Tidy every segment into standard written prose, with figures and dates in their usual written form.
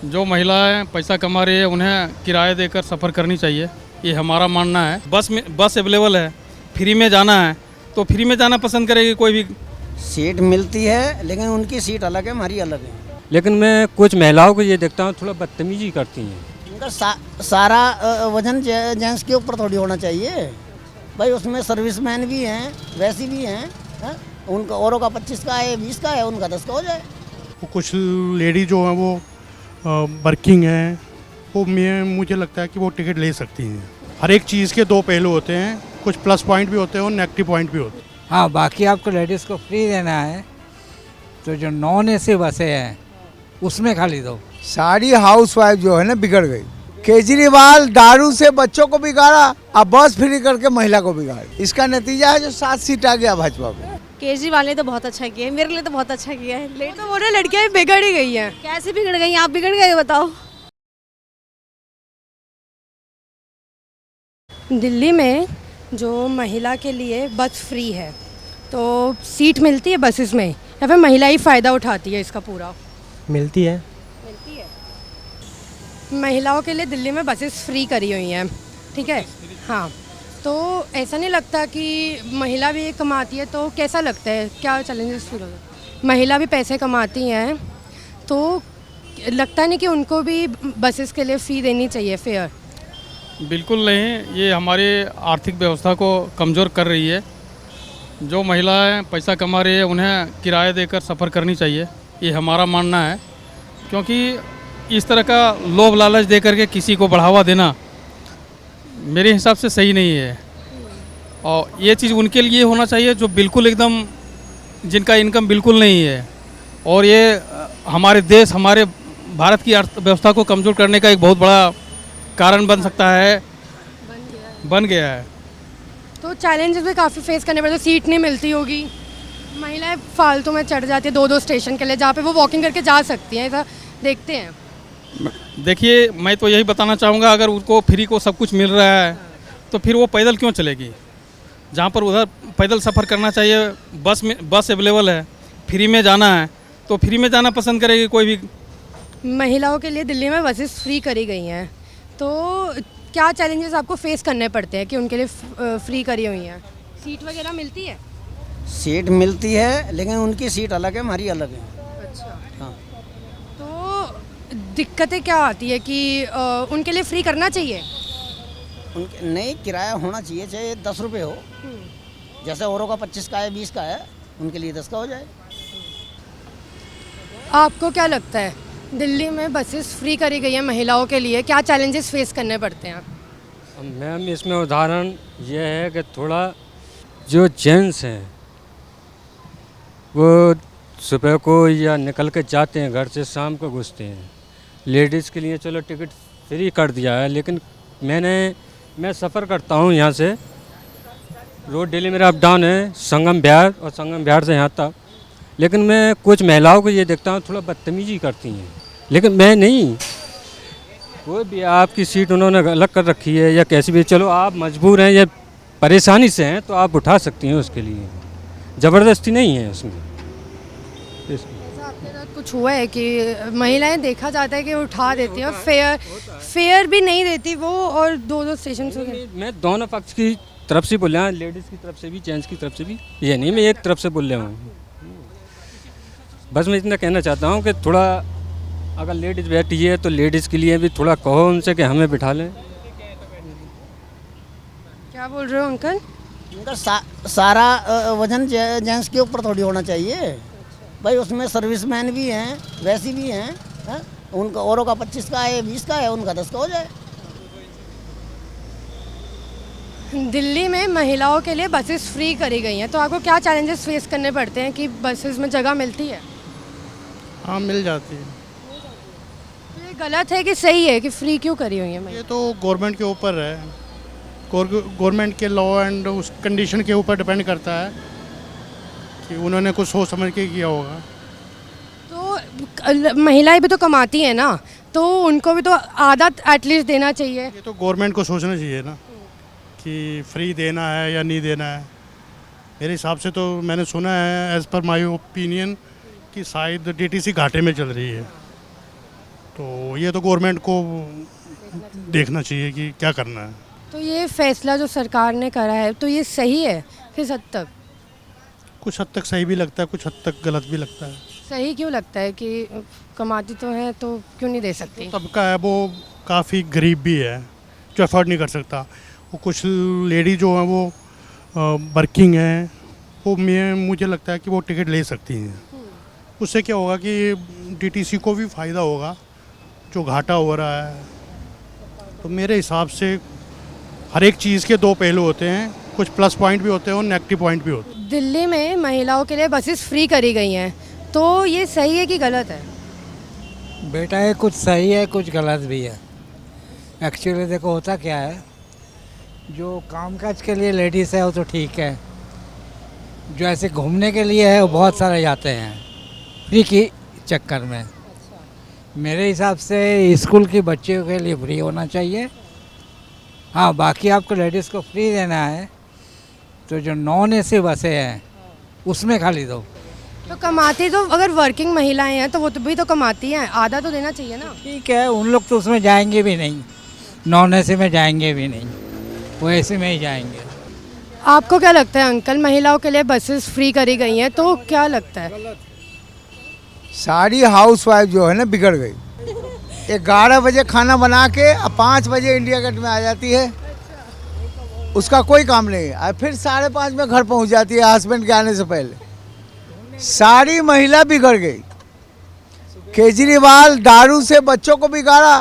जो महिलाएं पैसा कमा रही है उन्हें किराया देकर सफ़र करनी चाहिए, ये हमारा मानना है। बस अवेलेबल है, फ्री में जाना है तो फ्री में जाना पसंद करेगी कोई भी। सीट मिलती है लेकिन उनकी सीट अलग है, हमारी अलग है। लेकिन मैं कुछ महिलाओं को ये देखता हूँ थोड़ा बदतमीजी करती हैं। इनका सारा वजन जेंट्स के ऊपर थोड़ी होना चाहिए भाई। उसमें सर्विसमैन भी हैं, वैसी भी हैं। उनका औरों का 25 का है, 20 का है, उनका 10 का हो जाए। कुछ लेडी जो हैं वो वर्किंग हैं, वो मुझे लगता है कि वो टिकट ले सकती हैं। हर एक चीज़ के दो पहलू होते हैं, कुछ प्लस पॉइंट भी होते हैं और नेगेटिव पॉइंट भी होते हैं। हाँ, बाकी आपको लेडीज़ को फ्री देना है तो जो नॉन एसी बसें हैं उसमें खाली दो। सारी हाउसवाइफ जो है ना बिगड़ गई। केजरीवाल दारू से बच्चों को बिगाड़ा, अब बस फ्री करके महिला को बिगाड़ा। इसका नतीजा है जो 7 सीट आ गया भाजपा को। केजरीवाल ने तो बहुत अच्छा किया है, मेरे लिए तो बहुत अच्छा किया है। तो बोले लड़कियां बिगड़ ही गई हैं। कैसे बिगड़ गई? आप बिगड़ गए बताओ। दिल्ली में जो महिला के लिए बस फ्री है तो सीट मिलती है बसेस में या फिर महिला ही फ़ायदा उठाती है इसका पूरा? मिलती है। महिलाओं के लिए दिल्ली में बसेस फ्री करी हुई हैं, ठीक है। हाँ, तो ऐसा नहीं लगता कि महिला भी कमाती है तो कैसा लगता है, क्या चैलेंजेस फील होते हैं? महिला भी पैसे कमाती हैं तो लगता नहीं कि उनको भी बसेस के लिए फ़ी देनी चाहिए, फेयर? बिल्कुल नहीं, ये हमारी आर्थिक व्यवस्था को कमज़ोर कर रही है। जो महिलाएं पैसा कमा रही है उन्हें किराया देकर सफ़र करनी चाहिए, ये हमारा मानना है। क्योंकि इस तरह का लोभ लालच दे करके किसी को बढ़ावा देना मेरे हिसाब से सही नहीं है। और ये चीज़ उनके लिए होना चाहिए जो बिल्कुल एकदम जिनका इनकम बिल्कुल नहीं है। और ये हमारे देश, हमारे भारत की अर्थव्यवस्था को कमज़ोर करने का एक बहुत बड़ा कारण बन सकता है, बन गया है। तो चैलेंजेस भी काफ़ी फेस करने पड़ते हैं। सीट नहीं मिलती होगी, महिलाएं फालतू में चढ़ जाती है 2-2 स्टेशन के लिए जहाँ पे वो वॉकिंग करके जा सकती हैं, ऐसा देखते हैं। देखिए, मैं तो यही बताना चाहूँगा, अगर उसको फ्री को सब कुछ मिल रहा है तो फिर वो पैदल क्यों चलेगी? जहाँ पर उधर पैदल सफ़र करना चाहिए, बस अवेलेबल है, फ्री में जाना है तो फ्री में जाना पसंद करेगी कोई भी। महिलाओं के लिए दिल्ली में बसेस फ्री करी गई हैं तो क्या चैलेंजेस आपको फेस करने पड़ते हैं कि उनके लिए फ्री करी हुई हैं? सीट वगैरह मिलती है? सीट मिलती है लेकिन उनकी सीट अलग है, हमारी अलग है। अच्छा। हाँ। तो दिक्कतें क्या आती है कि उनके लिए फ्री करना चाहिए? उनके नहीं, किराया होना चाहिए, चाहे 10 रुपये हो। जैसे औरों का 25 का है, 20 का है, उनके लिए 10 का हो जाए। आपको क्या लगता है, दिल्ली में बसेस फ्री करी गई है महिलाओं के लिए, क्या चैलेंजेस फेस करने पड़ते हैं? मैम, इसमें उदाहरण ये है कि थोड़ा जो जेंट्स हैं वो सुबह को या निकल के जाते हैं घर से, शाम को घुसते हैं। लेडीज़ के लिए चलो टिकट फ्री कर दिया है, लेकिन मैं सफ़र करता हूँ यहाँ से, रोज़ डेली मेरा अप डाउन है संगम बिहार और संगम बिहार से यहाँ तक। लेकिन मैं कुछ महिलाओं को ये देखता हूँ थोड़ा बदतमीजी करती हैं, लेकिन मैं नहीं। कोई भी आपकी सीट उन्होंने अलग कर रखी है या कैसी भी, चलो आप मजबूर हैं या परेशानी से हैं तो आप उठा सकती हैं, उसके लिए ज़बरदस्ती नहीं है उसमें। ऐसा आपके साथ कुछ हुआ है कि महिलाएं देखा जाता है कि उठा देती हैं, फेयर भी नहीं देती वो, और 2-2 स्टेशन से? मैं दोनों पक्ष की तरफ से बोल रहा हूँ, लेडीज़ की तरफ से भी, जेंट्स की तरफ से भी, ये नहीं मैं एक तरफ से बोल रहा हूँ। बस मैं इतना कहना चाहता हूँ कि थोड़ा अगर लेडीज़ बैठी है तो लेडीज़ के लिए भी थोड़ा कहो उनसे कि हमें बिठा लें। क्या बोल रहे हो अंकल? इनका सारा वजन जेंट्स के ऊपर थोड़ी होना चाहिए भाई। उसमें सर्विसमैन भी हैं, वैसी भी हैं। उनका औरों का 25 का है, 20 का है, उनका 10 का हो जाए। दिल्ली में महिलाओं के लिए बसेस फ्री करी गई हैं तो आपको क्या चैलेंजेस फेस करने पड़ते हैं कि बसेस में जगह मिलती है? हाँ, मिल जाती है। तो ये गलत है कि सही है कि फ्री क्यों करी हुई है? ये तो गवर्नमेंट के ऊपर है, गवर्नमेंट के लॉ एंड उस कंडीशन के ऊपर डिपेंड करता है कि उन्होंने कुछ सोच समझ के किया होगा। तो महिलाएं भी तो कमाती हैं ना, तो उनको भी तो आधा एटलीस्ट देना चाहिए। ये तो गवर्नमेंट को सोचना चाहिए ना कि फ्री देना है या नहीं देना है। मेरे हिसाब से तो मैंने सुना है, एज़ पर माय ओपिनियन, कि शायद डीटीसी घाटे में चल रही है। तो ये तो गवर्नमेंट को देखना चाहिए कि क्या करना है। तो ये फैसला जो सरकार ने करा है तो ये सही है किस हद तक? कुछ हद तक सही भी लगता है, कुछ हद तक गलत भी लगता है। सही क्यों लगता है कि कमाती तो है तो क्यों नहीं दे सकती? तबका है वो काफ़ी गरीब भी है जो अफोर्ड नहीं कर सकता। वो कुछ लेडी जो हैं वो वर्किंग हैं, वो मुझे लगता है कि वो टिकट ले सकती हैं। उससे क्या होगा कि डीटीसी को भी फ़ायदा होगा जो घाटा हो रहा है। तो मेरे हिसाब से हर एक चीज़ के दो पहलू होते हैं, कुछ प्लस पॉइंट भी होते हैं और नेगेटिव पॉइंट भी होते हैं। दिल्ली में महिलाओं के लिए बसेस फ्री करी गई हैं, तो ये सही है कि गलत है? बेटा ये कुछ सही है कुछ गलत भी है। एक्चुअली देखो होता क्या है, जो कामकाज के लिए लेडीज़ है वो तो ठीक है, जो ऐसे घूमने के लिए है वो बहुत सारे जाते हैं फ्री के चक्कर में। मेरे हिसाब से स्कूल की बच्चियों के लिए फ्री होना चाहिए। हाँ, बाकी आपको लेडीज़ को फ्री देना है तो जो नॉन एसी बसें हैं उसमें खाली दो। तो कमाती तो अगर वर्किंग महिलाएं हैं तो वो तो भी तो कमाती हैं, आधा तो देना चाहिए ना। ठीक है, उन लोग तो उसमें जाएंगे भी नहीं, नॉन एसी में जाएंगे भी नहीं, वो एसी में ही जाएंगे। आपको क्या लगता है अंकल, महिलाओं के लिए बसेस फ्री करी गई हैं तो क्या लगता है? सारी हाउसवाइफ जो है ना बिगड़ गई। 11 बजे खाना बना के 5 बजे इंडिया गेट में आ जाती है, उसका कोई काम नहीं है। और फिर 5:30 में घर पहुंच जाती है हस्बैंड के आने से पहले। सारी महिला बिगड़ गई। केजरीवाल दारू से बच्चों को बिगाड़ा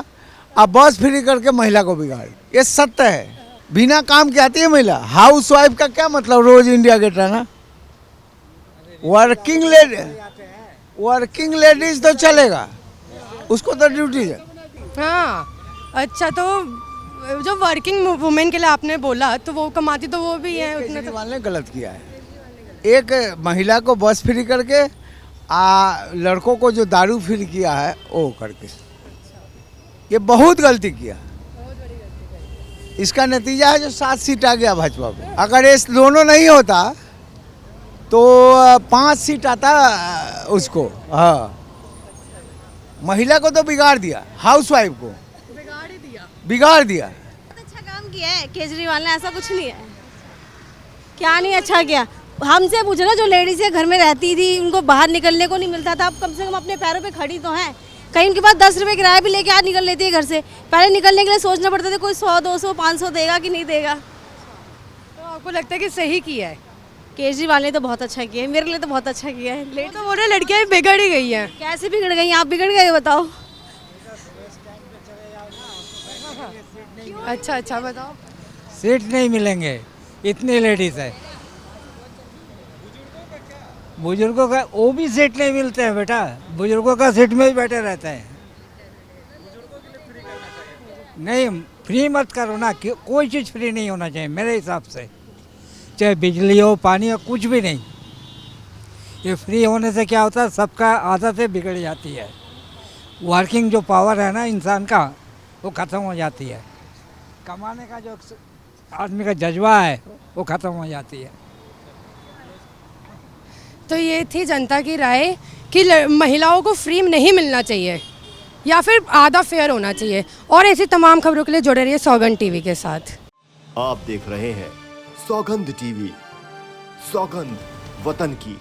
और बस फ्री करके महिला को बिगाड़ी। ये सत्य है। बिना काम के आती है महिला। हाउसवाइफ का क्या मतलब रोज इंडिया गेट रहना? वर्किंग लेडीज तो चलेगा, उसको तो ड्यूटी है। हाँ, अच्छा, तो जो वर्किंग वुमेन के लिए आपने बोला तो वो कमाती तो वो भी है उतना तो। केजरीवाल ने गलत किया है। एक महिला को बस फ्री करके लड़कों को जो दारू फ्री किया है वो करके, ये बहुत गलती किया। इसका नतीजा है जो 7 सीट आ गया भाजपा को। अगर ये दोनों नहीं होता तो 5 सीट आता उसको। हाँ, महिला को तो बिगाड़ दिया, हाउसवाइफ को बिगाड़ दिया। अच्छा काम किया है केजरीवाल ने, ऐसा कुछ नहीं है। क्या नहीं अच्छा किया? हमसे पूछो ना, जो लेडीज घर में रहती थी उनको बाहर निकलने को नहीं मिलता था, अब कम से कम अपने पैरों पे खड़ी तो हैं। कहीं उनके पास 10 रुपये किराया भी लेके आज निकल लेती है घर से। पहले निकलने के लिए सोचना पड़ता था कोई 100, 200, 500 देगा कि नहीं देगा। तो आपको लगता है कि सही किया है? केजरीवाल ने तो बहुत अच्छा किया है, मेरे लिए तो बहुत अच्छा किया है। तो बोले लड़कियां भी बिगड़ ही गई हैं। कैसे बिगड़ गई? आप बिगड़ गए बताओ। अच्छा बताओ। सीट नहीं मिलेंगे, इतनी लेडीज़ है। बुजुर्गों का वो भी सीट नहीं मिलते हैं बेटा, बुजुर्गों का सीट में ही बैठे रहते हैं। नहीं, फ्री मत करो ना, कोई चीज़ फ्री नहीं होना चाहिए मेरे हिसाब से, चाहे बिजली हो, पानी हो, कुछ भी नहीं। ये फ्री होने से क्या होता है, सबका आदतें बिगड़ जाती है। वर्किंग जो पावर है ना इंसान का, वो ख़त्म हो जाती है। कमाने का जो आदमी का जज्बा है वो ख़त्म हो जाती है। तो ये थी जनता की राय कि महिलाओं को फ्री नहीं मिलना चाहिए या फिर आधा फेयर होना चाहिए। और ऐसी तमाम खबरों के लिए जुड़े रहिए सौगंध टीवी के साथ। आप देख रहे हैं सौगंध टीवी, सौगंध वतन की।